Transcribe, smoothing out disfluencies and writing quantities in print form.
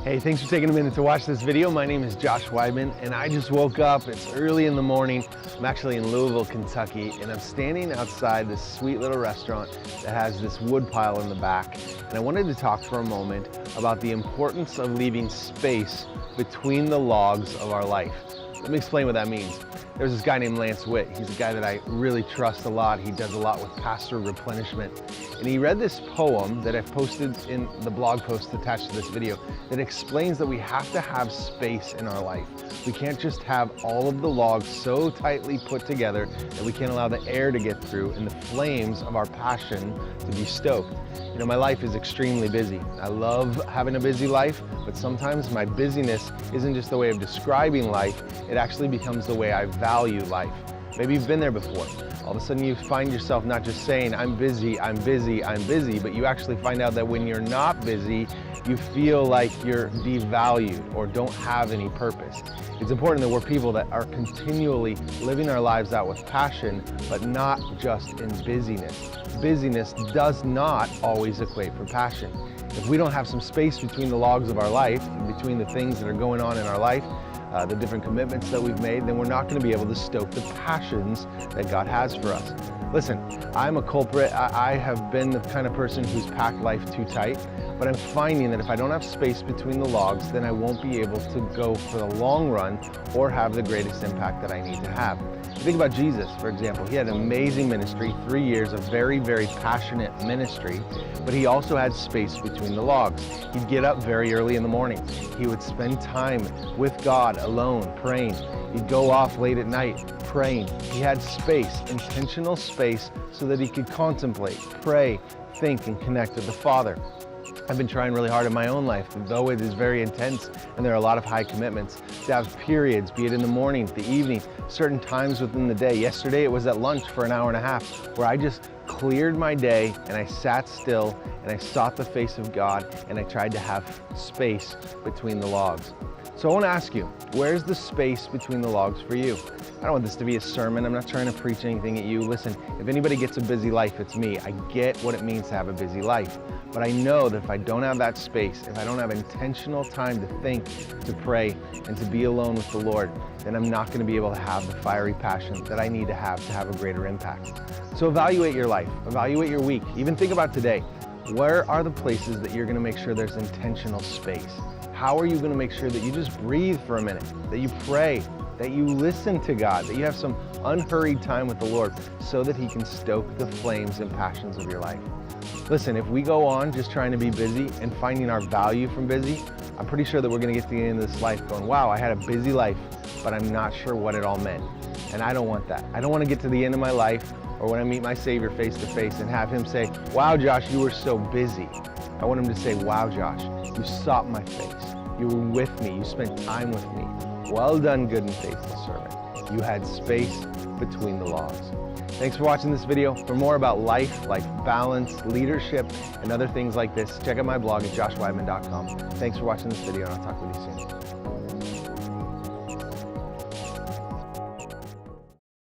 Hey, thanks for taking a minute to watch this video. My name is Josh Weidmann, and I just woke up. It's early in the morning. I'm actually in Louisville, Kentucky, and I'm standing outside this sweet little restaurant that has this wood pile in the back. And I wanted to talk for a moment about the importance of leaving space between the logs of our life. Let me explain what that means. There's this guy named Lance Witt. He's a guy that I really trust a lot. He does a lot with pastor replenishment. And he read this poem that I've posted in the blog post attached to this video that explains that we have to have space in our life. We can't just have all of the logs so tightly put together that we can't allow the air to get through and the flames of our passion to be stoked. You know, my life is extremely busy. I love having a busy life, but sometimes my busyness isn't just the way of describing life, it actually becomes the way I value life. Maybe you've been there before. All of a sudden you find yourself not just saying, I'm busy, I'm busy, I'm busy, but you actually find out that when you're not busy, you feel like you're devalued or don't have any purpose. It's important that we're people that are continually living our lives out with passion, but not just in busyness. Busyness does not always equate for passion. If we don't have some space between the logs of our life, between the things that are going on in our life, the different commitments that we've made, then we're not going to be able to stoke the passions that God has for us. Listen, I'm a culprit. I have been the kind of person who's packed life too tight, but I'm finding that if I don't have space between the logs, then I won't be able to go for the long run or have the greatest impact that I need to have. Think about Jesus, for example. He had an amazing ministry, 3 years of very, very passionate ministry, but he also had space between the logs. He'd get up very early in the morning. He would spend time with God alone, praying. He'd go off late at night, praying. He had space, intentional space, so that he could contemplate, pray, think, and connect with the Father. I've been trying really hard in my own life, though it is very intense and there are a lot of high commitments, to have periods, be it in the morning, the evening, certain times within the day. Yesterday it was at lunch for an hour and a half where I just cleared my day and I sat still and I sought the face of God and I tried to have space between the logs. So I want to ask you, where's the space between the logs for you? I don't want this to be a sermon. I'm not trying to preach anything at you. Listen, if anybody gets a busy life, it's me. I get what it means to have a busy life. But I know that if I don't have that space, if I don't have intentional time to think, to pray, and to be alone with the Lord, then I'm not going to be able to have the fiery passion that I need to have a greater impact. So evaluate your life, evaluate your week, even think about today. Where are the places that you're going to make sure there's intentional space? How are you going to make sure that you just breathe for a minute, that you pray, that you listen to God, that you have some unhurried time with the Lord so that He can stoke the flames and passions of your life? Listen, if we go on just trying to be busy and finding our value from busy, I'm pretty sure that we're going to get to the end of this life going, wow, I had a busy life, but I'm not sure what it all meant. And I don't want that. I don't want to get to the end of my life or when I meet my Savior face to face and have Him say, wow, Josh, you were so busy. I want Him to say, wow, Josh, you sought my face. You were with me. You spent time with me. Well done, good and faithful servant. You had space between the logs. Thanks for watching this video. For more about life balance, leadership, and other things like this, check out my blog at joshweidmann.com. Thanks for watching this video, and I'll talk with you soon.